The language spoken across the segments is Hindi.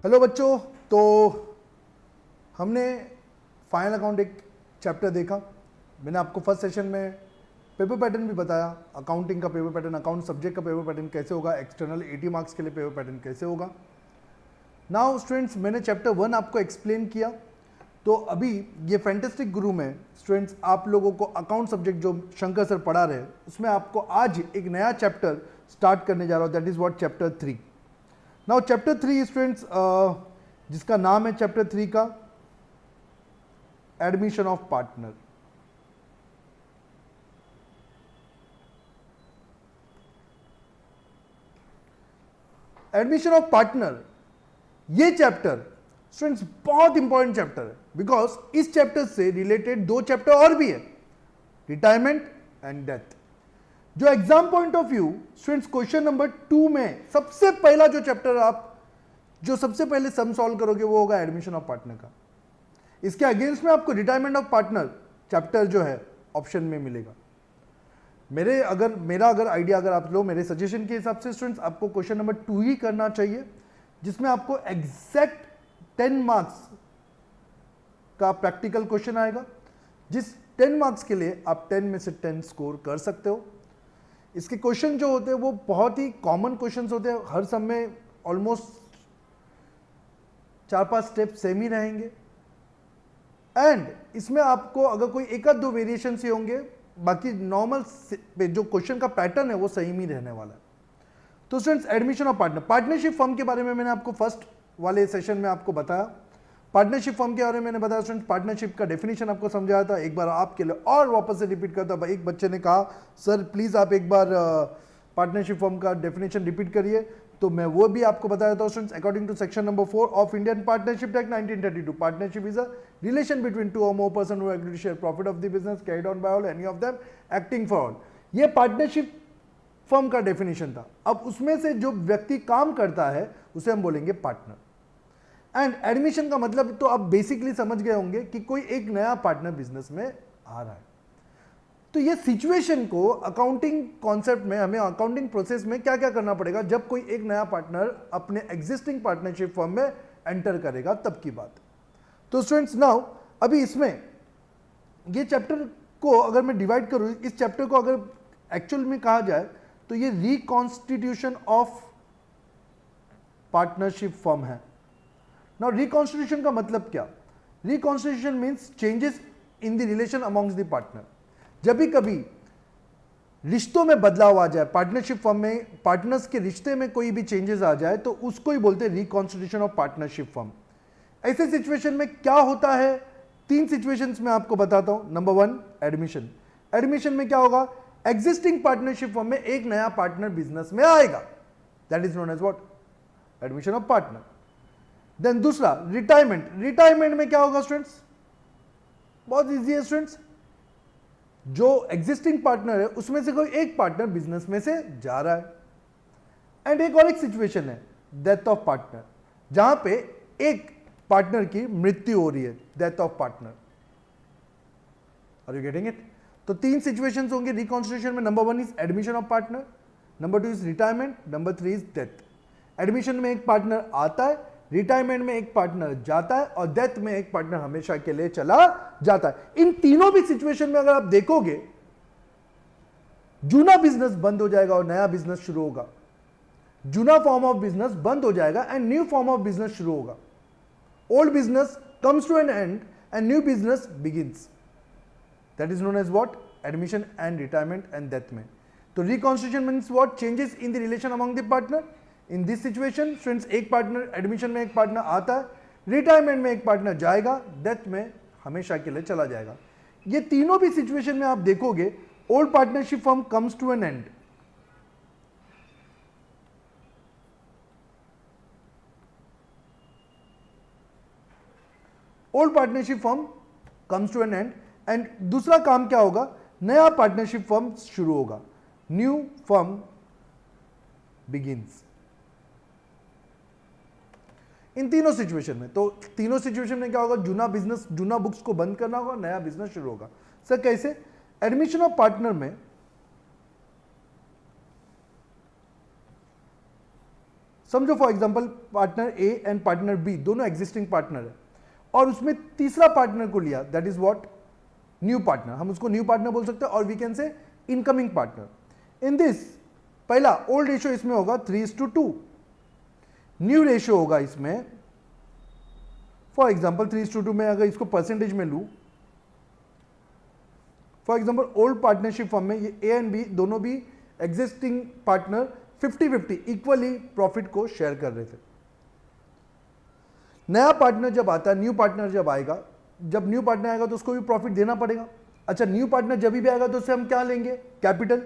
हेलो बच्चों, तो हमने फाइनल अकाउंट एक चैप्टर देखा। मैंने आपको फर्स्ट सेशन में पेपर पैटर्न भी बताया, अकाउंटिंग का पेपर पैटर्न, अकाउंट सब्जेक्ट का पेपर पैटर्न कैसे होगा, एक्सटर्नल 80 मार्क्स के लिए पेपर पैटर्न कैसे होगा। नाउ स्टूडेंट्स, मैंने चैप्टर 1 आपको एक्सप्लेन किया। तो अभी ये फैंटास्टिक गुरु में स्टूडेंट्स आप लोगों को अकाउंट सब्जेक्ट जो शंकर सर पढ़ा रहे हैं उसमें आपको आज एक नया चैप्टर स्टार्ट करने जा रहा हूँ, that is what chapter 3। Now chapter 3 students जिसका नाम है चैप्टर 3 का admission of partner. Admission of partner ये चैप्टर स्टूडेंट्स बहुत इंपॉर्टेंट चैप्टर है, बिकॉज इस चैप्टर से रिलेटेड दो चैप्टर और भी है, रिटायरमेंट एंड डेथ। जो exam point of view students question number 2 में सबसे पहला जो चैप्टर आप जो सबसे पहले सम सॉल्व करोगे वो होगा एडमिशन ऑफ पार्टनर का। इसके अगेंस्ट में आपको रिटायरमेंट ऑफ पार्टनर चैप्टर जो है ऑप्शन में मिलेगा। मेरा अगर आइडिया अगर आप लो, मेरे सजेशन के हिसाब से स्टूडेंट्स आपको क्वेश्चन नंबर 2 ही करना चाहिए, जिसमें आपको एग्जैक्ट 10 मार्क्स का प्रैक्टिकल क्वेश्चन आएगा, जिस 10 मार्क्स के लिए आप 10 में से 10 स्कोर कर सकते हो। इसके क्वेश्चन जो होते हैं वो बहुत ही कॉमन क्वेश्चंस होते हैं, हर सब में ऑलमोस्ट 4-5 स्टेप सेम ही रहेंगे। एंड इसमें आपको अगर कोई एक आध दो वेरिएशन ही होंगे, बाकी नॉर्मल जो क्वेश्चन का पैटर्न है वो सेम ही रहने वाला है। तो students admission of partner, partnership firm के बारे में मैंने आपको फर्स्ट वाले सेशन में आपको बताया। पार्टनरशिप फर्म के बारे में मैंने बताया स्टूडेंट्स, पार्टनरशिप का डेफिनेशन आपको समझाया था। एक बार आपके लिए और वापस से रिपीट करता, एक बच्चे ने कहा सर प्लीज आप एक बार पार्टनरशिप फर्म का डेफिनेशन रिपीट करिए, तो मैं वो भी आपको बताया था students. According to section number 4 of Indian partnership act 1932, partnership is a relation between two और more person who agree to share profit of the business carried on by all, any of them acting for all. ये पार्टनरशिप फर्म का डेफिनेशन था। अब उसमें से जो व्यक्ति काम करता है उसे हम बोलेंगे पार्टनर। एंड एडमिशन का मतलब तो आप बेसिकली समझ गए होंगे कि कोई एक नया पार्टनर बिजनेस में आ रहा है। तो ये सिचुएशन को अकाउंटिंग कॉन्सेप्ट में, हमें अकाउंटिंग प्रोसेस में क्या क्या करना पड़ेगा जब कोई एक नया पार्टनर अपने एग्जिस्टिंग पार्टनरशिप फर्म में एंटर करेगा, तब की बात। तो स्टूडेंट्स नाउ अभी इसमें ये चैप्टर को अगर मैं डिवाइड करूं, इस चैप्टर को अगर एक्चुअल में कहा जाए तो ये रिकॉन्स्टिट्यूशन ऑफ पार्टनरशिप फर्म है। नाउ रिकॉन्स्टिट्यूशन का मतलब क्या? Reconstitution means changes in the relation amongst the partner. जब भी कभी रिश्तों में बदलाव आ जाए, पार्टनरशिप फर्म में पार्टनर्स के रिश्ते में कोई भी चेंजेस आ जाए, तो उसको ही बोलते हैं रिकॉन्स्टिट्यूशन ऑफ पार्टनरशिप फर्म। ऐसे सिचुएशन में क्या होता है? 3 सिचुएशंस में आपको बताता हूं। Number 1 admission. एडमिशन में क्या होगा? एग्जिस्टिंग पार्टनरशिप फर्म में एक नया पार्टनर बिजनेस में आएगा, that is known as what? Admission of partner. Then दूसरा रिटायरमेंट। रिटायरमेंट में क्या होगा स्टूडेंट्स? बहुत इजी है स्टूडेंट्स, जो एग्जिस्टिंग पार्टनर है उसमें से कोई एक पार्टनर बिजनेस में से जा रहा है। एंड एक और एक सिचुएशन है डेथ ऑफ पार्टनर, जहां पे एक पार्टनर की मृत्यु हो रही है, death of partner. Are you getting it? तो 3 सिचुएशंस होंगे रिकॉन्स्टिट्यूशन में। Number 1 is admission of partner, number 2 is retirement, number 3 is death. Admission में एक पार्टनर आता है, रिटायरमेंट में एक पार्टनर जाता है, और डेथ में एक पार्टनर हमेशा के लिए चला जाता है। इन तीनों भी सिचुएशन में अगर आप देखोगे, जूना बिजनेस बंद हो जाएगा और नया बिजनेस शुरू होगा। जूना फॉर्म ऑफ बिजनेस बंद हो जाएगा and new form of business शुरू होगा। Old business comes to an end and new business begins, that is known as what? Admission and retirement and death में। तो reconstitution means what? Changes in the relation among the partner. In this situation students एक पार्टनर, एडमिशन में एक पार्टनर आता है, रिटायरमेंट में एक पार्टनर जाएगा, डेथ में हमेशा के लिए चला जाएगा। ये तीनों भी सिचुएशन में आप देखोगे old partnership firm comes to an end. Old partnership firm comes to an end and दूसरा काम क्या होगा? नया पार्टनरशिप फर्म शुरू होगा, न्यू फर्म बिगिंस। इन तीनों सिचुएशन में, तो तीनों सिचुएशन में क्या होगा? जूना बिजनेस, जूना बुक्स को बंद करना होगा, नया बिजनेस शुरू होगा। सर कैसे? एडमिशन ऑफ पार्टनर में समझो for example partner A and partner B दोनों एग्जिस्टिंग पार्टनर है और उसमें तीसरा पार्टनर को लिया, that is what, new partner. हम उसको न्यू पार्टनर बोल सकते हैं और we can say incoming partner. In this पहला ओल्ड रेशियो इसमें होगा 3:2, न्यू रेशियो होगा इसमें फॉर एग्जांपल 3:2 में अगर इसको परसेंटेज में लूं, for example old partnership form में ये ए एंड बी दोनों भी एग्जिस्टिंग पार्टनर 50-50 इक्वली प्रॉफिट को शेयर कर रहे थे। नया पार्टनर जब आता है, न्यू पार्टनर जब आएगा, जब न्यू पार्टनर आएगा तो उसको भी प्रॉफिट देना पड़ेगा। अच्छा, न्यू पार्टनर जब भी आएगा तो उससे हम क्या लेंगे, कैपिटल।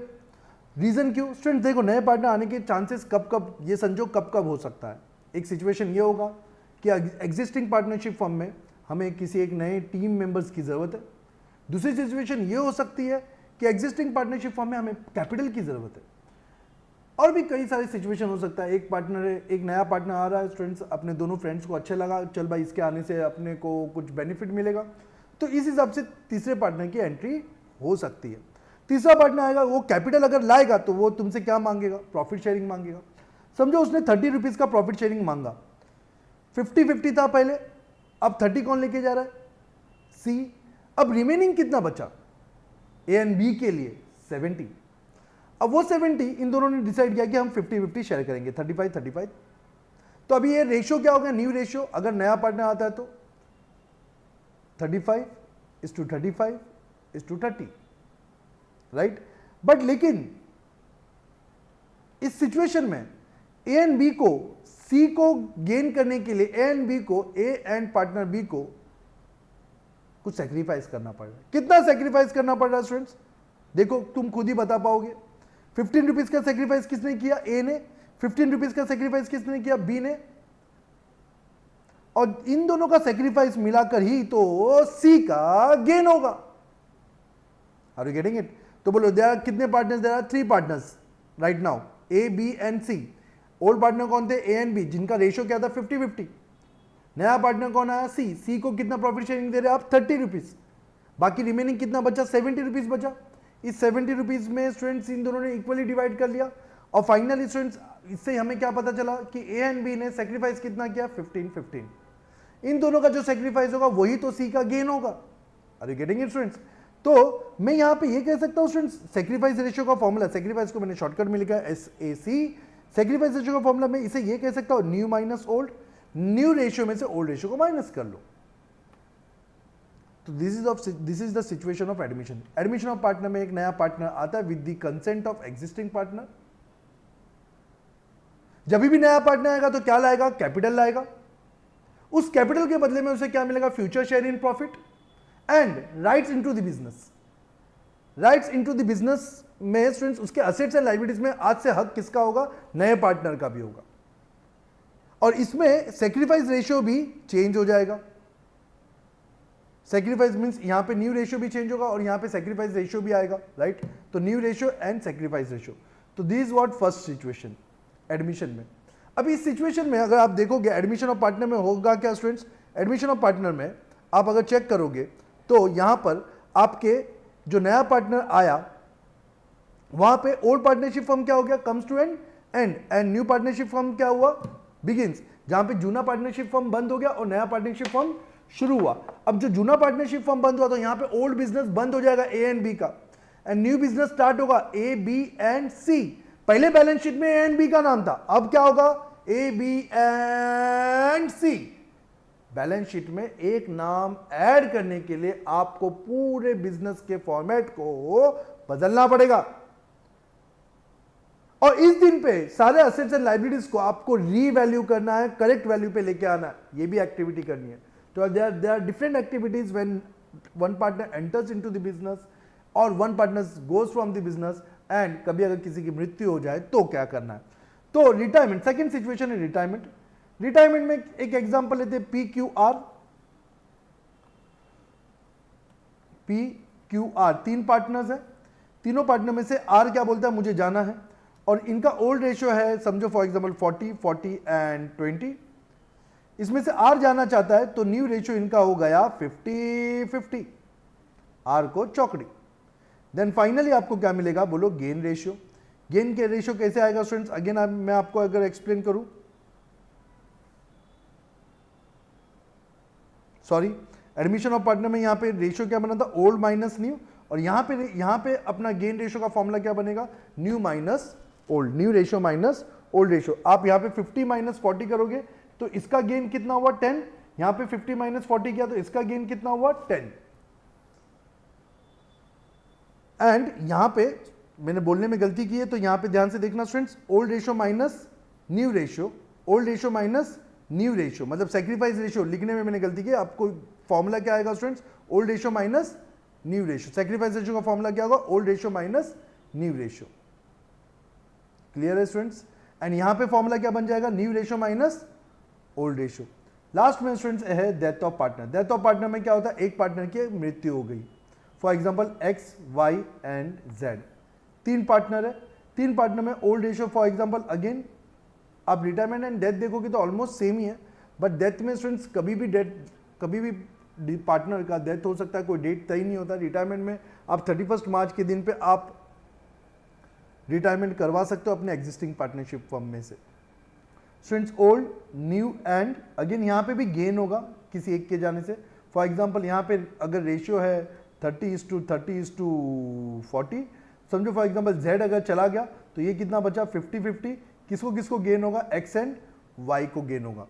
रीजन क्यों स्टूडेंट, देखो नए पार्टनर आने के चांसेस कब कब, ये संजोग कब कब हो सकता है। एक सिचुएशन ये होगा कि एग्जिस्टिंग पार्टनरशिप फर्म में हमें किसी एक नए टीम मेंबर्स की जरूरत है। दूसरी सिचुएशन ये हो सकती है कि एग्जिस्टिंग पार्टनरशिप फर्म में हमें कैपिटल की जरूरत है। और भी कई सारे सिचुएशन हो सकता है, एक पार्टनर है, एक नया पार्टनर आ रहा है, स्टूडेंट्स अपने दोनों फ्रेंड्स को अच्छा लगा, चल भाई इसके आने से अपने को कुछ बेनिफिट मिलेगा, तो इस हिसाब से तीसरे पार्टनर की एंट्री हो सकती है। तीसरा पार्टनर आएगा, वो कैपिटल अगर लाएगा तो वो तुमसे क्या मांगेगा, प्रॉफिट शेयरिंग मांगेगा। समझो उसने 30 रुपीज का प्रॉफिट शेयरिंग मांगा, 50-50 था पहले, अब 30 कौन लेके जा रहा है, सी। अब रिमेनिंग कितना बचा ए एंड बी के लिए, 70। अब वो 70 इन दोनों ने डिसाइड किया कि हम 50-50 शेयर करेंगे, 35-35। तो अभी ये रेशियो क्या होगा, न्यू रेशियो। अगर नया पार्टनर आता है तो 35:35:30, राइट। बट लेकिन इस सिचुएशन में ए एंड बी को सी को गेन करने के लिए ए एंड बी को, ए एंड पार्टनर बी को कुछ सेक्रीफाइस करना पड़ रहा है। कितना सेक्रीफाइस करना पड़ रहा है स्टूडेंट्स, देखो तुम खुद ही बता पाओगे। 15 रुपीज का सेक्रीफाइस किसने किया, ए ने। 15 रुपीज का सेक्रीफाइस किसने किया, बी ने। और इन दोनों का सेक्रीफाइस मिलाकर ही तो सी का गेन होगा। Are you getting it. तो बोलो देयर आर कितने partners, there are 3 partners right now, A B and C. Old partner कौन थे, ए एंड बी, जिनका रेशियो क्या था, 50-50। नया पार्टनर कौन आया, सी। सी को कितना प्रॉफिट शेयरिंग दे रहे हैं आप, 30 रुपीज। बाकी रिमेनिंग कितना बचा, 70 रुपीज बचा। इस 70 रुपीज में स्टूडेंट्स इन दोनों ने इक्वली डिवाइड कर लिया। और फाइनली स्टूडेंट्स इससे हमें क्या पता चला कि ए एंड बी ने सेक्रीफाइस कितना किया, 15-15। इन दोनों का जो सेक्रीफाइस होगा वही तो सी का गेन होगा। Are you getting it students. तो मैं यहां पे ये कह सकता हूं स्टूडेंट्स, सेक्रीफाइस रेशियो का फॉर्मूला, सेक्रीफाइस को मैंने शॉर्टकट में लिखा है SAC। सेक्रीफाइस रेशियो का फॉर्मूला में इसे ये कह सकता हूं, new minus old. New ratio में से ओल्ड रेशियो को माइनस कर लो। तो this is the situation of admission. Admission of partner में एक नया पार्टनर आता है with the consent of existing partner. जब भी नया पार्टनर आएगा तो क्या लाएगा, कैपिटल लाएगा। उस कैपिटल के बदले में उसे क्या मिलेगा, future share in profit and rights into the business. Rights into the business में स्टूडेंट्स उसके असेट्स एंड लायबिलिटीज में आज से हक किसका होगा, नए पार्टनर का भी होगा। और इसमें सेक्रीफाइस रेशियो भी चेंज हो जाएगा। सेक्रीफाइस मींस यहां पे न्यू रेशियो भी चेंज होगा और यहां पे सेक्रीफाइस रेशियो भी आएगा, राइट। तो new ratio and sacrifice ratio. तो this is what first situation admission में। अब इस सिचुएशन में अगर आप देखोगे एडमिशन ऑफ पार्टनर में होगा क्या स्टूडेंट्स, एडमिशन ऑफ पार्टनर में आप अगर चेक करोगे तो यहां पर आपके जो नया पार्टनर आया वहां पे ओल्ड पार्टनरशिप फर्म क्या हो गया, comes to end and new partnership firm क्या हुआ, बिगिंस। जहां पे जूना पार्टनरशिप फर्म बंद हो गया और नया पार्टनरशिप फर्म शुरू हुआ। अब जो जूना पार्टनरशिप फर्म बंद हुआ तो यहां पे ओल्ड बिजनेस बंद हो जाएगा ए एंड बी का, एंड न्यू बिजनेस स्टार्ट होगा ए बी एंड सी। पहले बैलेंस शीट में ए एंड बी का नाम था, अब क्या होगा, A B and C. Balance sheet में एक नाम ऐड करने के लिए आपको पूरे बिजनेस के फॉर्मेट को बदलना पड़ेगा। और इस दिन पे सारे असेट्स एंड लायबिलिटीज को आपको रीवैल्यू करना है, करेक्ट वैल्यू पे लेके आना है, ये भी एक्टिविटी करनी है। तो there are different activities when one partner enters into the business और one partner goes from the business, and कभी अगर किसी की मृत्यु हो जाए तो क्या करना है। तो रिटायरमेंट, सेकेंड सिचुएशन है रिटायरमेंट। रिटायरमेंट में एक एग्जांपल लेते हैं, PQR। PQR 3 पार्टनर्स हैं, तीनों पार्टनर में से R क्या बोलता है, मुझे जाना है, और इनका ओल्ड रेशियो है समझो फॉर एग्जांपल 40 एंड 20। इसमें से R जाना चाहता है तो न्यू रेशियो इनका हो गया 50-50, R को चौकड़ी। देन फाइनली आपको क्या मिलेगा, बोलो गेन रेशियो। गेन के रेशियो कैसे आएगा स्टूडेंट्स, अगेन मैं आपको अगर एक्सप्लेन करूं सॉरी, एडमिशन ऑफ पार्टनर में यहाँ पे रेशियो क्या बना था, ओल्ड माइनस न्यू, और यहाँ पे अपना गेन रेशियो का फॉर्मूला क्या बनेगा, new minus old, new ratio minus old ratio. आप यहाँ पे 50 माइनस 40 करोगे तो इसका गेन कितना हुआ 10, यहाँ पे 50 माइनस 40 किया तो इसका गेन कितना हुआ 10। एंड यहाँ पे मैंने बोलने में गलती की है तो यहाँ पे ध्यान से देखना students, old ratio minus new ratio, old ratio minus new ratio, मतलब सेक्रीफाइस रेशियो लिखने में मैंने गलती की। आपको फॉर्मूला क्या आएगा students, old ratio minus new ratio. Sacrifice ratio का फॉर्मूला क्या होगा, old ratio minus new ratio. Clear है स्टूडेंट्स? एंड यहां पे फॉर्मूला क्या बन जाएगा, new ratio minus old ratio. Last में स्टूडेंट्स है death of partner. Death of partner में क्या होता है, एक पार्टनर की मृत्यु हो गई। For example X, Y and Z, तीन पार्टनर है। तीन पार्टनर में old ratio, for example again आप रिटायरमेंट एंड डेथ देखोगे तो ऑलमोस्ट सेम ही है, बट डेथ में स्टूडेंट्स कभी भी पार्टनर का डेथ हो सकता है, कोई डेट तय नहीं होता। रिटायरमेंट में आप 31 मार्च के दिन पे आप रिटायरमेंट करवा सकते हो अपने एग्जिस्टिंग पार्टनरशिप फर्म में से। Students old, new and again यहाँ पे भी गेन होगा किसी एक के जाने से। फॉर एग्जांपल यहाँ पे अगर रेशियो है 30:40, समझो फॉर एग्जांपल जेड अगर चला गया तो ये कितना बचा 50-50, किसको किसको गेन होगा, एक्स एंड वाई को गेन होगा,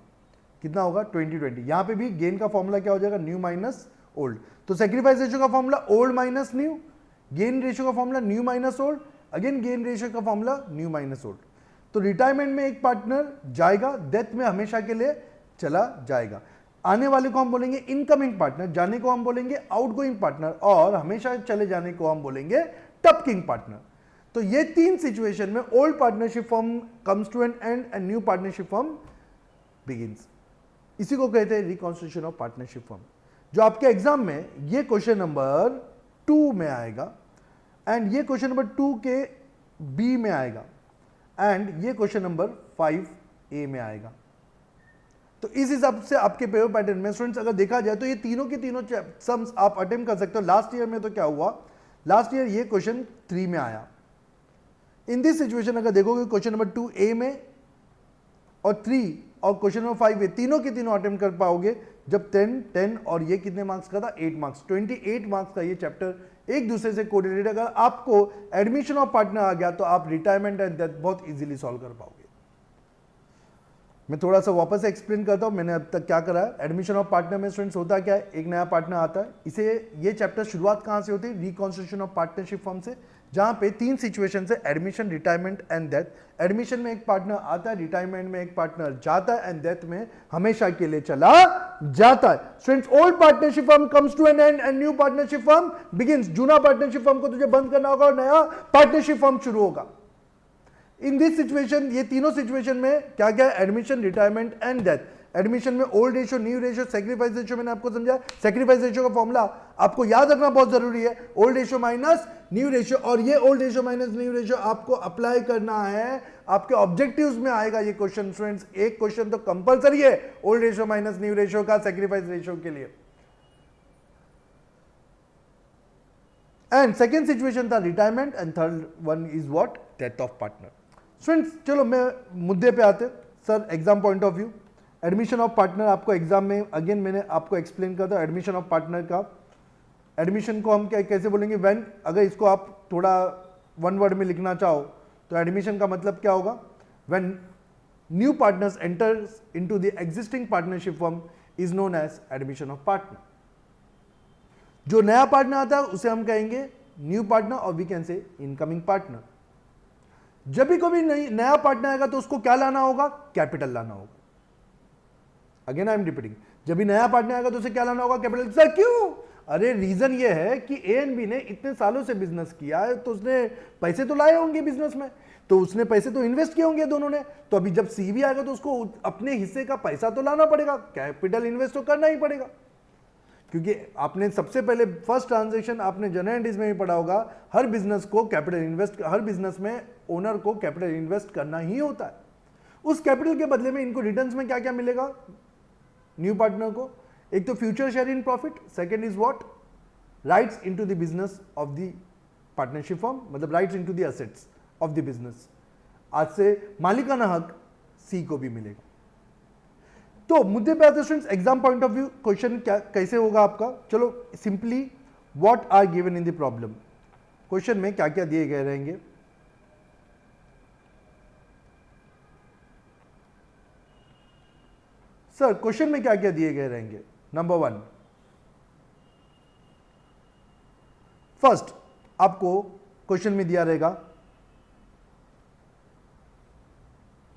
कितना होगा 20-20। यहाँ पे भी गेन का फॉर्मूला क्या हो जाएगा, न्यू माइनस ओल्ड। तो सेक्रीफाइस रेशियो का formula old minus new, gain ratio का formula new minus old, again gain ratio का फॉर्मूला न्यू माइनस ओल्ड। तो रिटायरमेंट में एक पार्टनर जाएगा, डेथ में हमेशा के लिए चला जाएगा। आने वाले को हम बोलेंगे इनकमिंग पार्टनर, जाने को हम बोलेंगे आउटगोइंग पार्टनर, और हमेशा चले जाने को हम बोलेंगे टपकिंग पार्टनर। तो ये तीन सिचुएशन में old partnership firm comes to an end and new partnership firm begins. इसी को कहते हैं रिकॉन्स्टिट्यूशन ऑफ पार्टनरशिप फर्म, जो आपके एग्जाम में ये क्वेश्चन नंबर 2 में आएगा, एंड ये क्वेश्चन नंबर 2 के बी में आएगा, एंड ये क्वेश्चन नंबर 5A में आएगा। तो इस हिसाब से आपके पेपर पैटर्न में स्टूडेंट्स अगर देखा जाए तो ये तीनों के तीनों सम्स आप अटेम्प्ट कर सकते हो। लास्ट ईयर में तो क्या हुआ, लास्ट ईयर ये क्वेश्चन 3 में आया। इन दिस सिचुएशन अगर देखोगे क्वेश्चन नंबर 2A में और 3 और क्वेश्चन नंबर 5A तीनों के तीनों अटेम्प्ट कर पाओगे जब 10 और ये कितने मार्क्स का था, 8 मार्क्स, 28 मार्क्स का ये चैप्टर एक दूसरे से कोरिलेटेड। अगर आपको एडमिशन ऑफ पार्टनर आ गया तो आप रिटायरमेंट एंड डेथ बहुत इजीली सॉल्व कर पाओगे। मैं थोड़ा सा वापस एक्सप्लेन करता हूं मैंने अब तक क्या करा है। एडमिशन ऑफ पार्टनर में स्टूडेंट्स होता क्या है, एक नया पार्टनर आता है, इसे ये चैप्टर शुरुआत कहां से होती है, रिकॉन्स्टिट्यूशन ऑफ पार्टनरशिप फर्म से, जहां पे 3 सिचुएशन है, admission, retirement and death. Admission में एक पार्टनर आता है, रिटायरमेंट में एक पार्टनर जाता है, एंड डेथ में हमेशा के लिए चला जाता है। Students old partnership firm comes to an end and new partnership firm begins. जूना पार्टनरशिप फर्म को तुझे बंद करना होगा और नया पार्टनरशिप फर्म शुरू होगा। इन दिस सिचुएशन, ये तीनों सिचुएशन में क्या क्या है, admission, retirement and death. Admission में old ratio, new ratio, sacrifice ratio मैंने आपको समझा। सेक्रीफाइस रेशियो का फॉर्मूला आपको याद रखना बहुत जरूरी है, old ratio minus new ratio, और ये old ratio minus new ratio आपको अप्लाई करना है, आपके ऑब्जेक्टिव्स में आएगा ये क्वेश्चन। स्टूडेंट्स एक क्वेश्चन तो कंपलसरी है old ratio minus new ratio का सेक्रीफाइस रेशियो के लिए। एंड सेकेंड सिचुएशन था retirement, and third one is what, death of partner. Students चलो मैं मुद्दे पे आते, sir exam point of view, admission of partner आपको एग्जाम में अगेन मैंने आपको एक्सप्लेन करता हूं एडमिशन ऑफ पार्टनर का। एडमिशन को हम क्या कैसे बोलेंगे, व्हेन, अगर इसको आप थोड़ा वन वर्ड में लिखना चाहो तो एडमिशन का मतलब क्या होगा, when new partners enters into the existing partnership firm is known as admission of partner. जो नया पार्टनर आता है उसे हम कहेंगे न्यू पार्टनर, और we can say incoming partner. जब भी कभी नया पार्टनर आएगा तो उसको क्या लाना होगा, कैपिटल लाना होगा। अगेन आई एम रिपीटिंग, जब भी नया पार्टनर आएगा तो उसे क्या लाना होगा, कैपिटल। सर क्यों, अरे रीजन ये है कि ए एंड बी ने इतने सालों से बिजनेस किया है तो उसने पैसे तो लाए होंगे बिजनेस में, तो उसने पैसे तो इन्वेस्ट किए होंगे दोनों ने, तो अभी जब सी भी आएगा तो उसको अपने हिस्से का पैसा तो लाना पड़ेगा, कैपिटल इन्वेस्ट तो करना ही पड़ेगा। क्योंकि आपने सबसे पहले फर्स्ट ट्रांजैक्शन आपने जनरल एंट्रीज में भी पढ़ा होगा, हर बिजनेस को कैपिटल इन्वेस्ट, हर बिजनेस में ओनर को कैपिटल इन्वेस्ट करना ही होता है। उस कैपिटल के बदले में इनको रिटर्न्स में क्या क्या मिलेगा न्यू पार्टनर को, एक तो future share in profit, second is what, rights into the business of the partnership firm, मतलब rights into the assets of the business. आज से मालिकाना हक सी को भी मिलेगा। तो मुद्दे पे आते students, exam point of view question क्या कैसे होगा आपका। चलो simply what are given in the problem, question में क्या क्या दिए गए रहेंगे। सर क्वेश्चन में क्या क्या दिए गए रहेंगे। नंबर 1, फर्स्ट आपको क्वेश्चन में दिया रहेगा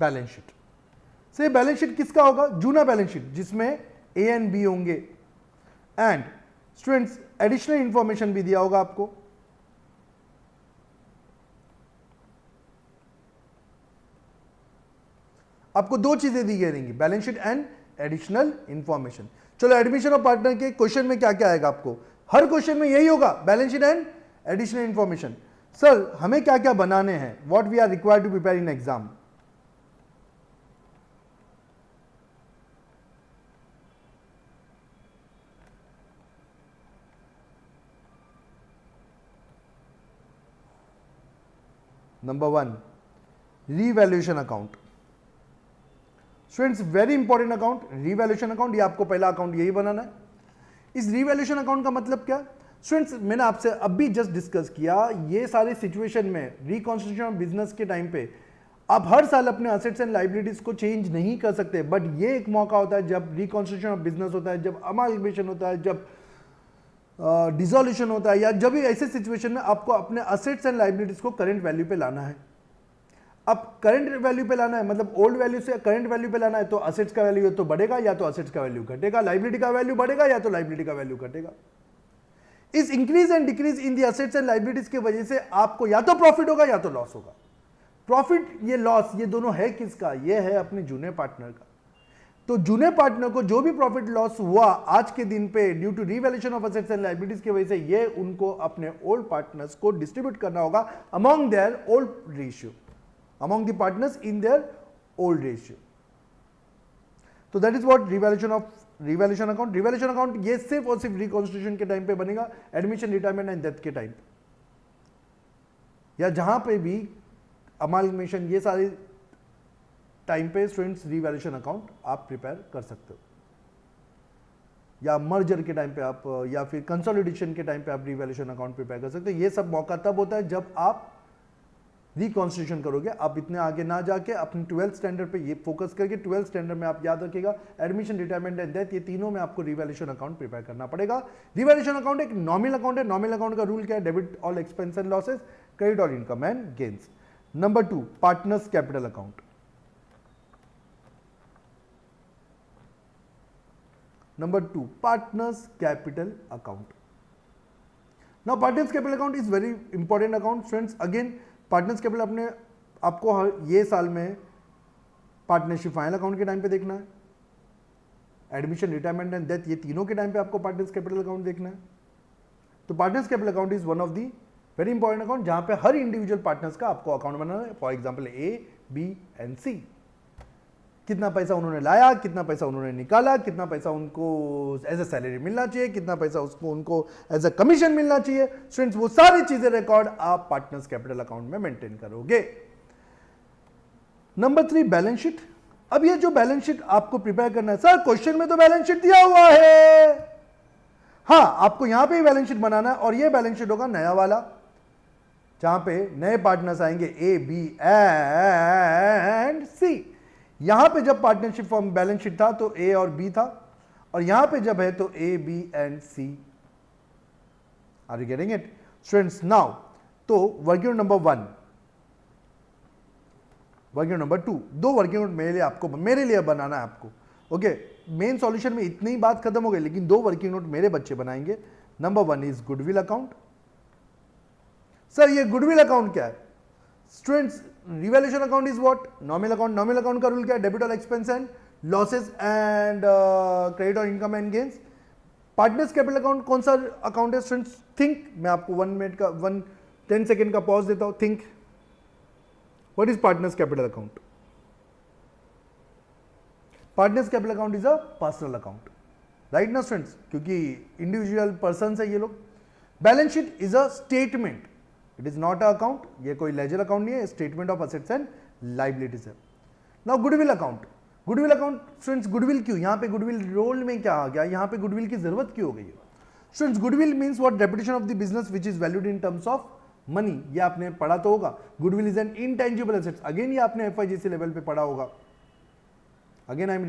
बैलेंस शीट। से बैलेंस शीट किसका होगा, जूना बैलेंस शीट जिसमें ए एंड बी होंगे, एंड स्टूडेंट्स एडिशनल इंफॉर्मेशन भी दिया होगा आपको। आपको दो चीजें दी गई रहेंगी, balance sheet and additional information. चलो एडमिशन ऑफ पार्टनर के क्वेश्चन में क्या क्या आएगा आपको, हर क्वेश्चन में यही होगा, balance sheet and additional information. Sir हमें क्या क्या बनाने हैं, what we are required to prepare in exam. Number 1, revaluation account. Students very important account, revaluation account, ये आपको पहला अकाउंट यही बनाना है। इस रीवैल्यूएशन अकाउंट का मतलब क्या स्टूडेंट्स, मैंने आपसे अभी जस्ट डिस्कस किया, ये सारे सिचुएशन में रिकॉन्स्टिट्यूशन ऑफ बिजनेस के टाइम पे आप हर साल अपने असेट्स एंड लाइबिलिटीज को चेंज नहीं कर सकते, बट ये एक मौका होता है जब रिकॉन्स्टिट्यूशन ऑफ बिजनेस होता है, जब अमालगमेशन होता है, जब डिसोल्यूशन होता है, या जब भी ऐसे सिचुएशन में आपको अपने असेट्स एंड लाइबिलिटीज को करंट वैल्यू पे लाना है। अब करंट वैल्यू पे लाना है मतलब ओल्ड वैल्यू से करंट वैल्यू पे लाना है, तो असेट्स का वैल्यू तो बढ़ेगा या तो असेट्स का वैल्यू घटेगा, लाइबिलिटी का वैल्यू बढ़ेगा या तो लाइबिलिटी का वैल्यू घटेगा। इस increase and decrease in the assets and liabilities की वजह से आपको या तो प्रॉफिट होगा या तो लॉस होगा। प्रॉफिट ये लॉस ये दोनों है किसका, ये है अपने जूनियर पार्टनर का। तो जूनियर पार्टनर को जो भी प्रॉफिट लॉस हुआ आज के दिन पे due to revaluation of assets and liabilities की वजह से, ये उनको अपने ओल्ड पार्टनर्स को डिस्ट्रीब्यूट करना होगा among their old ratio, among the partners in their old ratio. तो that is what revaluation account। revaluation account ये सिर्फ और सिर्फ रिकॉन्स्टिट्यूशन के टाइम पे बनेगा, एडमिशन, रिटायरमेंट एंड डेथ के टाइम पे, या जहां पे भी अमालगमेशन, ये सारे टाइम पे स्टूडेंट्स रिवैल्यूएशन अकाउंट आप प्रिपेयर कर सकते हो, या मर्जर के टाइम पे आप, या फिर कंसोलिडेशन के टाइम पे आप रिवैल्यूएशन अकाउंट प्रिपेयर कर सकते हो। ये सब मौका तब होता है जब आप रिकॉन्स्टिट्यूशन करोगे। आप इतने आगे ना जाके अपने 12th स्टैंडर्ड पे ये फोकस करके 12th स्टैंडर्ड में आप याद रखिएगा, एडमिशन, रिटायरमेंट एंड डेथ, ये तीनों में आपको रिवैल्यूएशन अकाउंट प्रिपेयर करना पड़ेगा। रिवैल्यूएशन अकाउंट एक नॉमिनल अकाउंट है। नॉमिनल अकाउंट का रूल क्या है, debit all expense and losses, credit all income and gains. Number 2, partners capital account. Number 2, partners capital account. Now partners capital account is very important account students. Again partners capital अपने आपको हर ये साल में पार्टनरशिप फाइनल अकाउंट के टाइम पे देखना है, एडमिशन, रिटायरमेंट एंड डेथ, ये तीनों के टाइम पे आपको पार्टनर्स कैपिटल अकाउंट देखना है। तो partners capital account is one of the very important account जहां पे हर इंडिविजुअल पार्टनर्स का आपको अकाउंट बनाना है। For example A, B and C, कितना पैसा उन्होंने लाया, कितना पैसा उन्होंने निकाला, कितना पैसा उनको एज ए सैलरी मिलना चाहिए, कितना पैसा उसको उनको एज ए कमीशन मिलना चाहिए। स्टूडेंट्स वो सारी चीजें रिकॉर्ड आप पार्टनर्स कैपिटल अकाउंट में मेंटेन करोगे। Number 3, balance sheet. अब ये जो बैलेंस शीट आपको प्रिपेयर करना है, सर क्वेश्चन में तो बैलेंस शीट दिया हुआ है। हाँ, आपको यहां पे बैलेंस शीट बनाना है, और ये बैलेंस शीट होगा नया वाला, जहां पे नए पार्टनर्स आएंगे ए, बी एंड सी। यहां पे जब पार्टनरशिप फॉर्म बैलेंस शीट था तो ए और बी था, और यहां पे जब है तो A, B and C. Are you getting it students? Now तो वर्किंग नंबर 1, वर्किंग नंबर 2, दो वर्किंग नोट मेरे लिए बनाना है आपको। ओके, मेन सॉल्यूशन में इतनी ही बात खत्म हो गई, लेकिन दो वर्किंग नोट मेरे बच्चे बनाएंगे। Number 1 is goodwill account. Sir ये गुडविल अकाउंट क्या है? Students revaluation account is what? Nominal account. Nominal account का रूल क्या है? Debit all expense and losses and credit all income and gains. Partners capital account कौन सा अकाउंट है स्टूडेंट्स? थिंक, मैं आपको 1 मिनट का 10 सेकेंड का पॉज देता हूं। Think, what is partners capital account? Partners capital account is a personal account, right ना स्टूडेंट्स? क्योंकि इंडिविजुअल पर्सन है ये लोग। Balance sheet is a statement, it is not a account, ये कोई लेजर अकाउंट नहीं है, statement of assets and liabilities है। Now goodwill account, goodwill account students, goodwill क्यों, यहाँ पे गुडविल रोल में क्या आ गया, यहाँ पे गुडविल की जरूरत क्यों हो गई है students? Goodwill means what, reputation of the business which is valued in terms of money. ये आपने पढ़ा तो होगा, goodwill is an intangible assets. Again ये आपने एफआईजीसी लेवल पे पढ़ा होगा। Again I am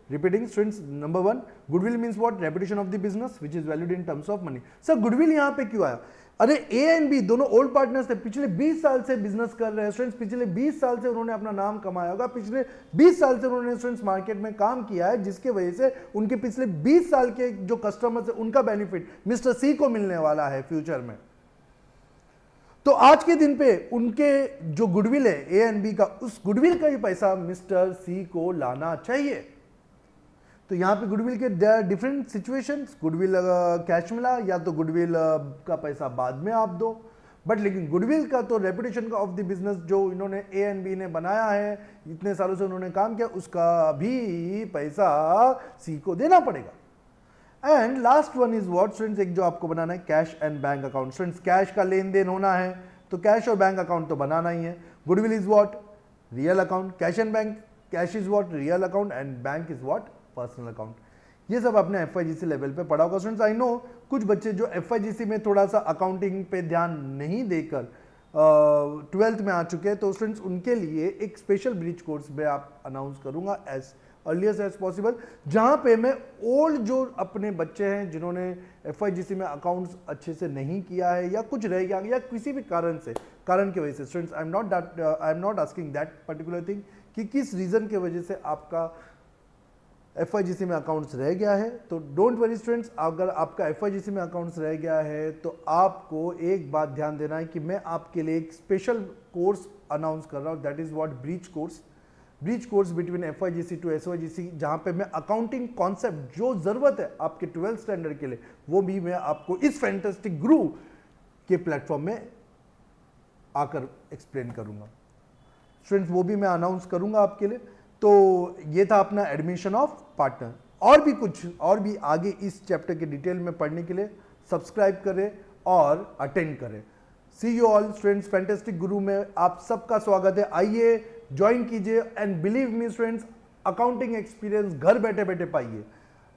repeating students, number one, goodwill means what, reputation of the business which is valued in terms of money। Sir goodwill यहाँ पे क्यों आया? अरे ए एंड बी दोनों ओल्ड पार्टनर्स थे, पिछले 20 साल से बिजनेस कर रहे हैं स्टूडेंट्स, पिछले 20 साल से उन्होंने अपना नाम कमाया होगा, पिछले 20 साल से उन्होंने स्टूडेंट्स मार्केट में काम किया है, जिसके वजह से उनके पिछले 20 साल के जो कस्टमर्स है उनका बेनिफिट मिस्टर सी को मिलने वाला है फ्यूचर में। तो आज के दिन पे उनके जो गुडविल है ए एंड बी का, उस गुडविल का ही पैसा मिस्टर सी को लाना चाहिए। तो यहाँ पे गुडविल के डिफरेंट सिचुएशंस, गुडविल कैश मिला या तो गुडविल का पैसा बाद में आप दो, बट लेकिन गुडविल का तो रेपुटेशन का ऑफ द बिजनेस जो इन्होंने ए एंड बी ने बनाया है, इतने सालों से उन्होंने काम किया, उसका भी पैसा सी को देना पड़ेगा। And last one is what students, एक जो आपको बनाना है cash and bank account. Students cash का लेन देन होना है तो कैश और बैंक अकाउंट तो बनाना ही है। Goodwill is what, real account, cash and bank, cash is what real account and bank is what personal account. ये सब आपने एफआईजीसी लेवल पे पढ़ा होगा स्टूडेंट्स। आई नो कुछ बच्चे जो एफआईजीसी में थोड़ा सा अकाउंटिंग पे ध्यान नहीं देकर 12th में आ चुके हैं, तो स्टूडेंट्स उनके लिए एक स्पेशल ब्रिज कोर्स में आप अनाउंस करूंगा एज अर्लिएस्ट एज पॉसिबल, जहां पे मैं ओल्ड जो अपने बच्चे हैं जिन्होंने एफआईजीसी में अकाउंट्स अच्छे से नहीं किया है या कुछ रह गया या किसी भी कारण की वजह से, students I am not asking that particular thing कि किस रीजन की वजह से आपका एफआईजीसी में अकाउंट्स रह गया है, तो डोंट वरी स्टूडेंट्स, अगर आपका एफआईजीसी में अकाउंट्स रह गया है तो आपको एक बात ध्यान देना है कि मैं आपके लिए एक स्पेशल कोर्स अनाउंस कर रहा हूँ, that is what bridge course. Bridge course between FIGC to SYGC, जहां पे मैं अकाउंटिंग कॉन्सेप्ट जो जरूरत है आपके 12th स्टैंडर्ड के लिए, वो भी मैं आपको इस फैंटास्टिक गुरु के प्लेटफॉर्म में आकर एक्सप्लेन करूंगा स्टूडेंट्स, वो भी मैं अनाउंस करूंगा आपके लिए। तो ये था अपना एडमिशन ऑफ पार्टनर। और भी कुछ और भी आगे इस चैप्टर के डिटेल में पढ़ने के लिए सब्सक्राइब करें और अटेंड करें। See you all students, fantastic Guru में आप सबका स्वागत है। आइए ज्वाइन कीजिए and believe me students, accounting experience घर बैठे बैठे पाइए।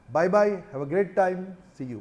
Bye bye, have a great time, see you.